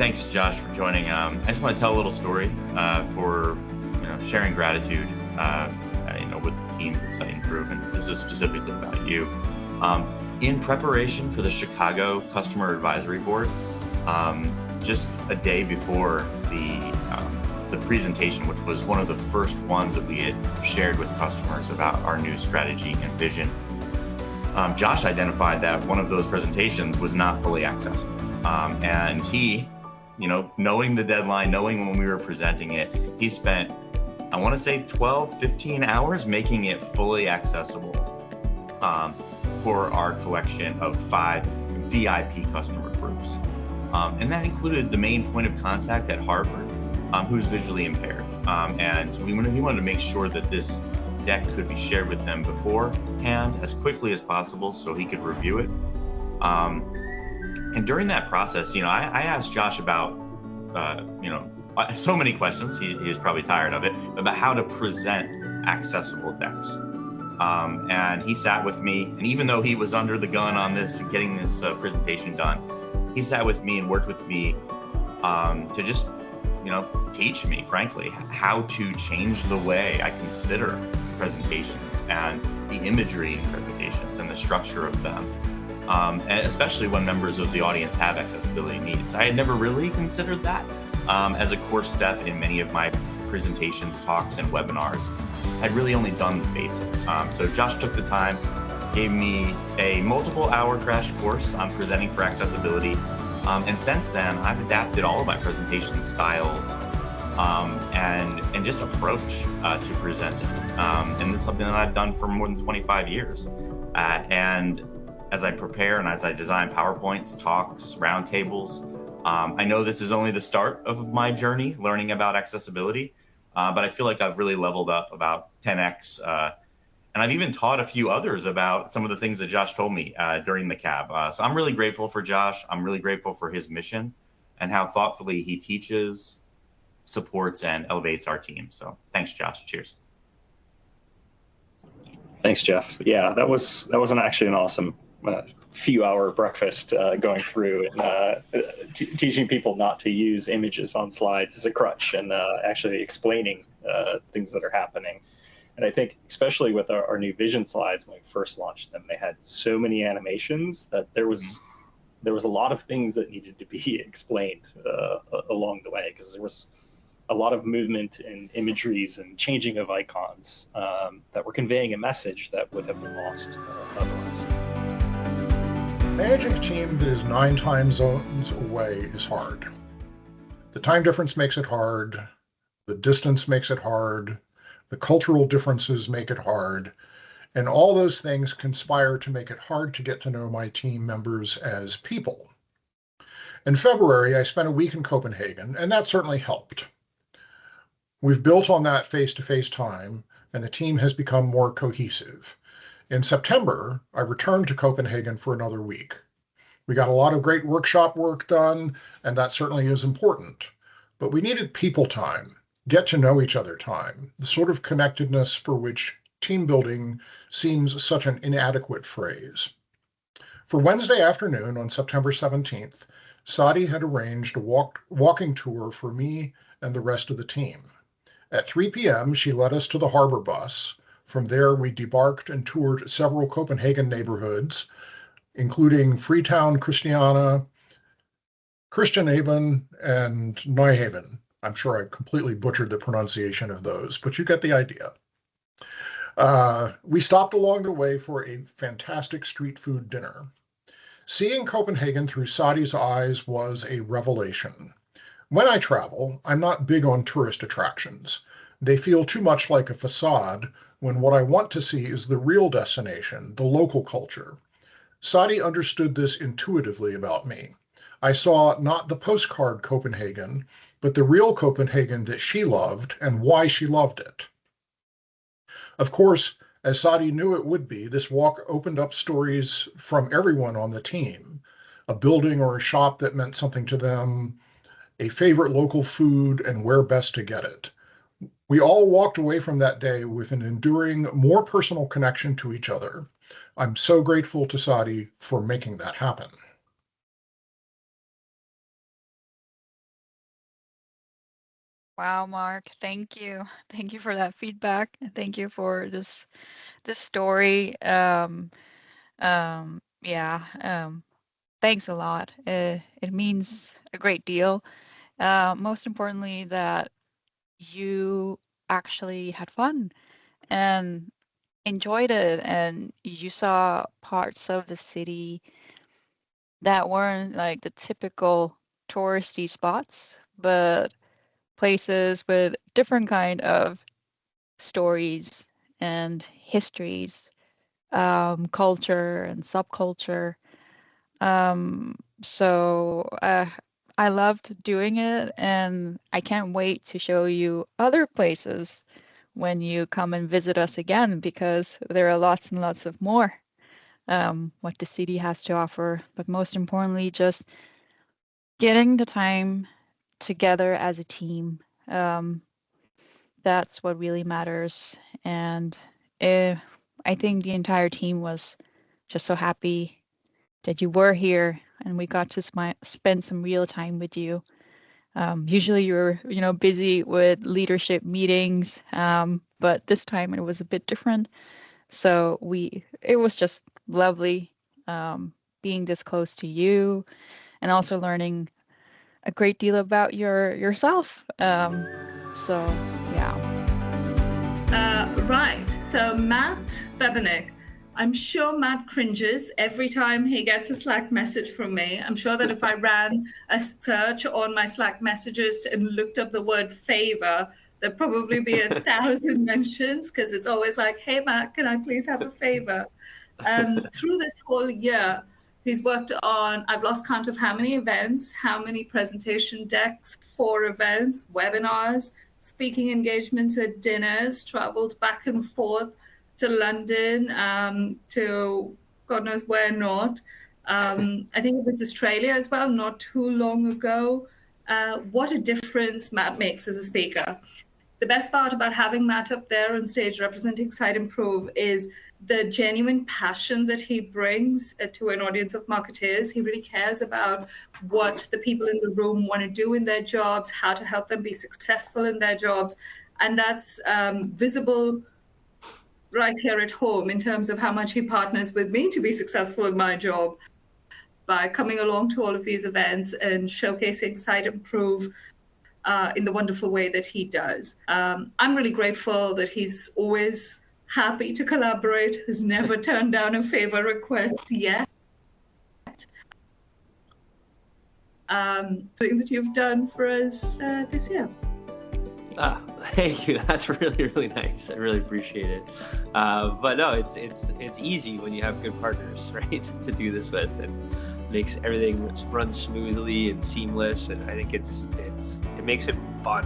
Thanks, Josh, for joining. I just want to tell a little story for sharing gratitude, with the teams at Siteimprove, and this is specifically about you. In preparation for the Chicago Customer Advisory Board, just a day before the presentation, which was one of the first ones that we had shared with customers about our new strategy and vision, Josh identified that one of those presentations was not fully accessible. And he, knowing the deadline, knowing when we were presenting it, he spent, I want to say 12, 15 hours making it fully accessible for our collection of 5 VIP customer groups. And that included the main point of contact at Harvard, who's visually impaired. And so he wanted to make sure that this deck could be shared with him beforehand as quickly as possible so he could review it. And during that process, I asked Josh about, so many questions, he was probably tired of it, about how to present accessible decks. And he sat with me, and even though he was under the gun on this, getting this presentation done, he sat with me and worked with me to just, teach me, frankly, how to change the way I consider presentations and the imagery in presentations and the structure of them. And especially when members of the audience have accessibility needs. I had never really considered that as a core step in many of my presentations, talks, and webinars. I'd really only done the basics. So Josh took the time, gave me a multiple-hour crash course on presenting for accessibility. And since then, I've adapted all of my presentation styles and just approach to presenting. And this is something that I've done for more than 25 years. And as I prepare and as I design PowerPoints, talks, roundtables, I know this is only the start of my journey learning about accessibility, but I feel like I've really leveled up about 10x. And I've even taught a few others about some of the things that Josh told me during the cab. So I'm really grateful for Josh. I'm really grateful for his mission and how thoughtfully he teaches, supports, and elevates our team. So thanks, Josh. Cheers. Thanks, Jeff. Yeah, that was actually an awesome few-hour breakfast going through and teaching people not to use images on slides as a crutch and actually explaining things that are happening. And I think especially with our new vision slides, when we first launched them, they had so many animations that there was a lot of things that needed to be explained along the way, because there was a lot of movement and imageries and changing of icons that were conveying a message that would have been lost otherwise. Managing a team that is 9 time zones away is hard. The time difference makes it hard. The distance makes it hard. The cultural differences make it hard. And all those things conspire to make it hard to get to know my team members as people. In February, I spent a week in Copenhagen, and that certainly helped. We've built on that face-to-face time, and the team has become more cohesive. In September, I returned to Copenhagen for another week. We got a lot of great workshop work done, and that certainly is important. But we needed people time, get to know each other time, the sort of connectedness for which team building seems such an inadequate phrase. For Wednesday afternoon on September 17th, Sadi had arranged a walking tour for me and the rest of the team. At 3 p.m., she led us to the harbor bus. From there, we debarked and toured several Copenhagen neighborhoods, including Freetown, Christiania, Christianshavn, and Nyhavn. I'm sure I completely butchered the pronunciation of those, but you get the idea. We stopped along the way for a fantastic street food dinner. Seeing Copenhagen through Sadi's eyes was a revelation. When I travel, I'm not big on tourist attractions. They feel too much like a facade when what I want to see is the real destination, the local culture. Sadi understood this intuitively about me. I saw not the postcard Copenhagen, but the real Copenhagen that she loved and why she loved it. Of course, as Sadi knew it would be, this walk opened up stories from everyone on the team. A building or a shop that meant something to them, a favorite local food, and where best to get it. We all walked away from that day with an enduring, more personal connection to each other. I'm so grateful to Sadi for making that happen. Wow, Mark, thank you. Thank you for that feedback. And thank you for this story. Yeah, thanks a lot. It means a great deal. Most importantly, that you actually had fun and enjoyed it, and you saw parts of the city that weren't like the typical touristy spots, but places with different kind of stories and histories, culture and subculture. So I loved doing it, and I can't wait to show you other places when you come and visit us again, because there are lots and lots of more what the city has to offer. But most importantly, just getting the time together as a team. Um, that's what really matters. And eh, I think the entire team was just so happy that you were here and we got to spend some real time with you. Usually you're, busy with leadership meetings, but this time it was a bit different. So it was just lovely being this close to you and also learning a great deal about yourself. So yeah. Right. So Matt Bebenik, I'm sure Matt cringes every time he gets a Slack message from me. I'm sure that if I ran a search on my Slack messages and looked up the word favor, there'd probably be 1,000 mentions, because it's always like, hey, Matt, can I please have a favor? Through this whole year, he's worked on, I've lost count of how many events, how many presentation decks for events, webinars, speaking engagements at dinners, traveled back and forth to London, to God knows where not. I think it was Australia as well, not too long ago. What a difference Matt makes as a speaker. The best part about having Matt up there on stage representing Siteimprove is the genuine passion that he brings to an audience of marketeers. He really cares about what the people in the room want to do in their jobs, how to help them be successful in their jobs. And that's visible right here at home in terms of how much he partners with me to be successful in my job by coming along to all of these events and showcasing Siteimprove in the wonderful way that he does. I'm really grateful that he's always happy to collaborate, has never turned down a favor request yet. Something that you've done for us this year. Thank you. That's really, really nice. I really appreciate it. But no, it's easy when you have good partners, right, to do this with, and makes everything run smoothly and seamless. And I think it makes it fun,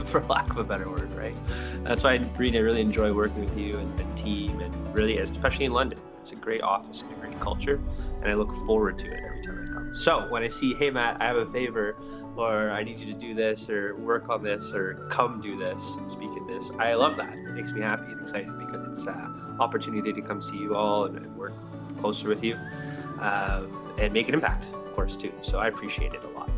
for lack of a better word, right? That's why, Brina, I really enjoy working with you and the team, and really, especially in London. It's a great office and a great culture, and I look forward to it every time I come. So when I see, hey, Matt, I have a favor, or I need you to do this, or work on this, or come do this and speak at this, I love that. It makes me happy and excited, because it's an opportunity to come see you all and work closer with you, and make an impact, of course, too. So I appreciate it a lot.